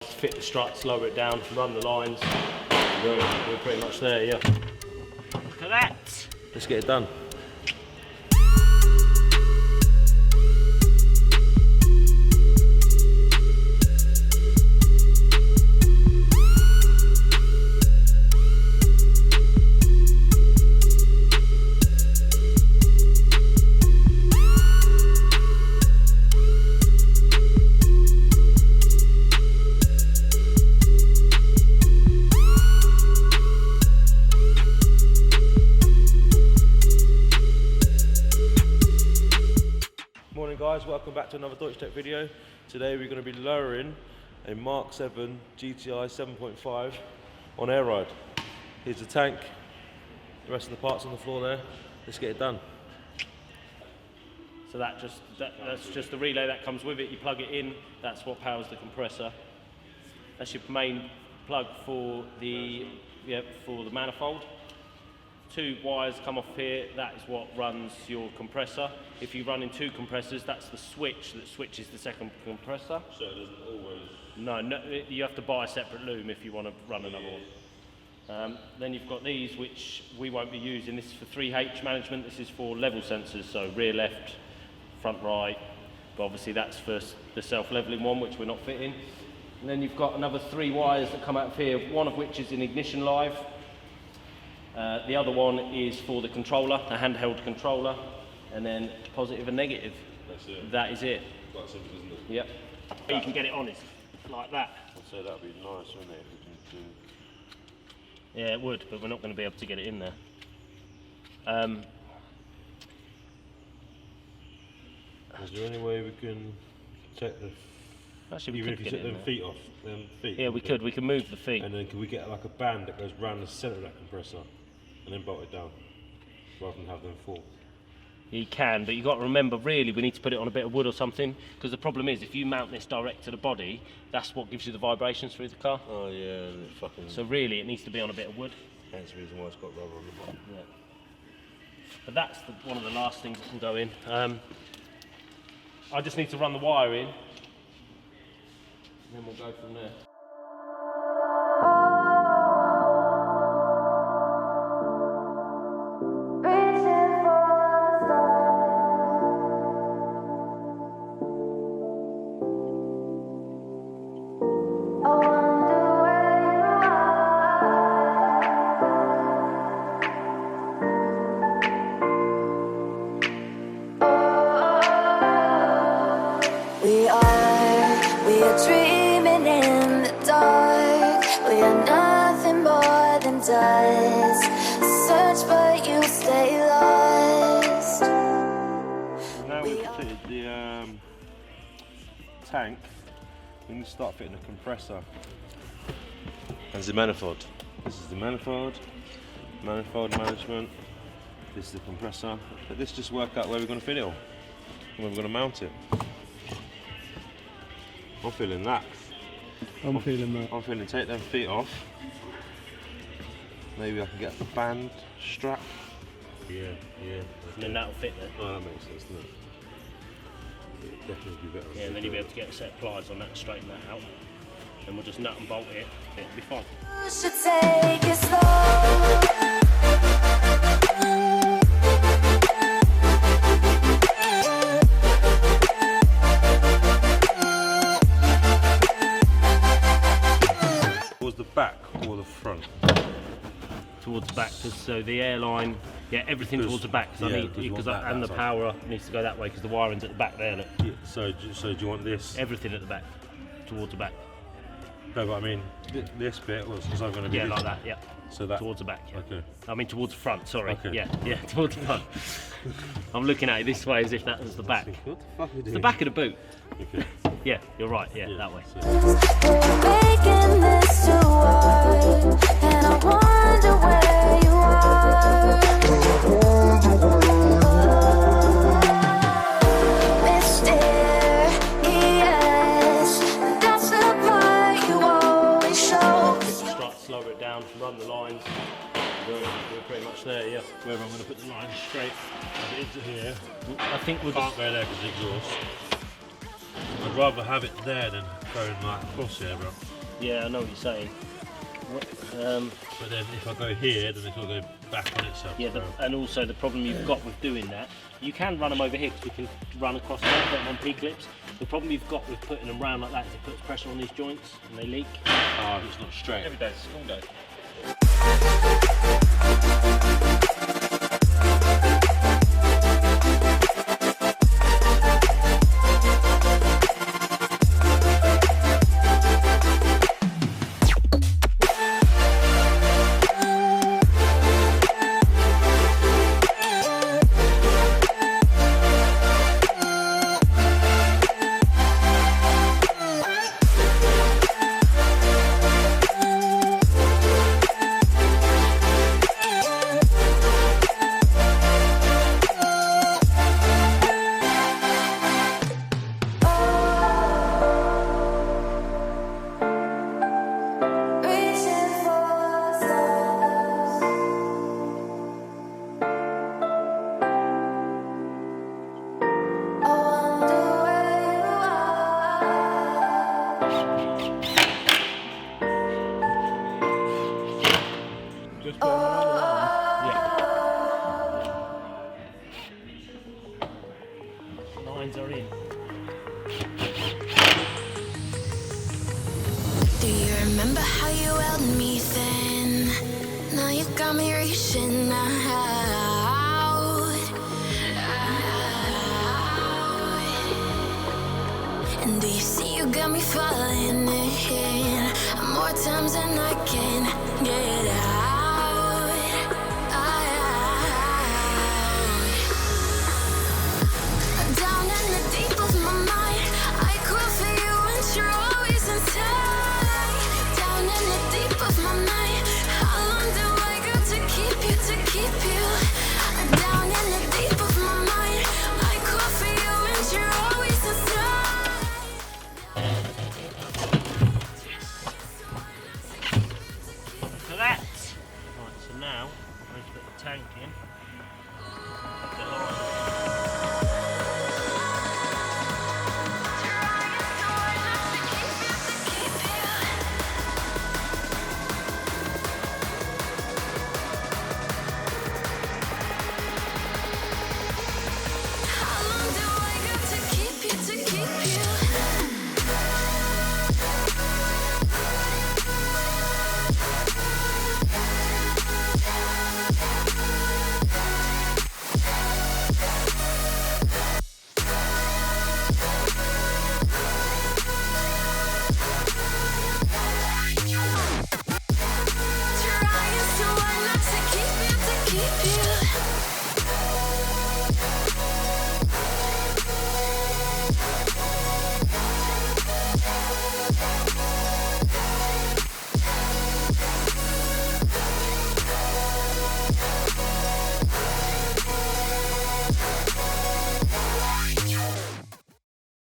Fit the struts, lower it down, run the lines. We're pretty much there, yeah. Look at that! Let's get it done. Morning guys, welcome back to another Deutsch Tech video. Today we're going to be lowering a MK7 GTI 7.5 on air ride. Here's the tank, the rest of the parts on the floor there. Let's get it done. So that's just the relay that comes with it. You plug it in, that's what powers the compressor. That's your main plug for the manifold. Two wires come off here, that is what runs your compressor. If you run in two compressors, that's the switch that switches the second compressor. So it doesn't always... No, you have to buy a separate loom if you want to run another one. Then you've got these, which we won't be using. This is for 3H management, this is for level sensors, so rear left, front right, but obviously that's for the self-leveling one, which we're not fitting. And then you've got another 3 wires that come out of here, one of which is in ignition live. The other one is for the controller, the handheld controller, and then positive and negative. That's it. That is it. Quite simple, isn't it? Yep. You can get it on is like that. I'd say that would be nice, wouldn't it? If we can do... Yeah, it would, but we're not going to be able to get it in there. Is there any way we can take the... Actually, even if you took them feet off, them feet? Yeah, we could. We can move the feet. And then can we get like a band that goes round the centre of that compressor and then bolt it down, rather than have them fall? You can, but you've got to remember, really, we need to put it on a bit of wood or something, because the problem is, if you mount this direct to the body, that's what gives you the vibrations through the car. Oh yeah, and it fucking... So really, it needs to be on a bit of wood. That's the reason why it's got rubber on the bottom. Yeah. But that's one of the last things that can go in. I just need to run the wire in, and then we'll go from there. We are dreaming in the dark. We are nothing more than dust. Search but you stay lost. Now we've fitted the tank, we need to start fitting the compressor. And the manifold. This is the manifold management. This is the compressor. But let's just work out where we're going to fit it all, and where we're going to mount it. I'm feeling that. I'm feeling that. I'm feeling take them feet off. Maybe I can get the band strap. Yeah. And then that'll fit there. Oh, that makes sense, doesn't it? It'd definitely be better. Yeah, and then you'll be able to get a set of pliers on that and straighten that out. Then we'll just nut and bolt it. It'll be fine. You should take it slow. Back or the front? Towards the back, so the airline, yeah, everything towards the back. And the power needs to go that way because the wiring's at the back there. Look. Yeah, so do you want this? Everything at the back, towards the back. No, but I mean this bit was because I'm going to be like that. Yeah. So that towards the back. Yeah. Okay. I mean towards the front. Sorry. Okay. Yeah, towards the front. I'm looking at it this way as if that was the back. What the fuck are you doing? It's the back of the boot. Okay. Yeah, you're right. Yeah, that way. Making this too hard, and I wonder where you are. Mysterious, that's the part you always show. Struts, slow it down, run the lines. We're pretty much there, yeah. Where I'm going to put the line straight into here. I think we'll Can't go there because of exhaust. I'd rather have it there than going like across here, bro. Yeah, I know what you're saying. But then if I go here, then it's got to go back on itself. Yeah, so. and also the problem you've got with doing that, you can run them over here because we can run across there, put them on P-clips. The problem you've got with putting them round like that is it puts pressure on these joints and they leak. Oh, it's not straight. Every day's a school day. Reaching for stars. I wonder where you are. Just put Lines are in. Do you remember how you held me then? Now you got me reaching out. And do you see you got me falling in more times than I can get out? Down in the deep of my mind, I crawl for you and you're always inside. Down in the deep of my mind, how long do I got to keep you, to keep you? Down in the deep of my mind, I crawl for you and you're always inside. For that. Right, so now I'm going to put the tank in. The line. How long do I got to keep you, to keep you? Trying so hard not to keep you, to keep you.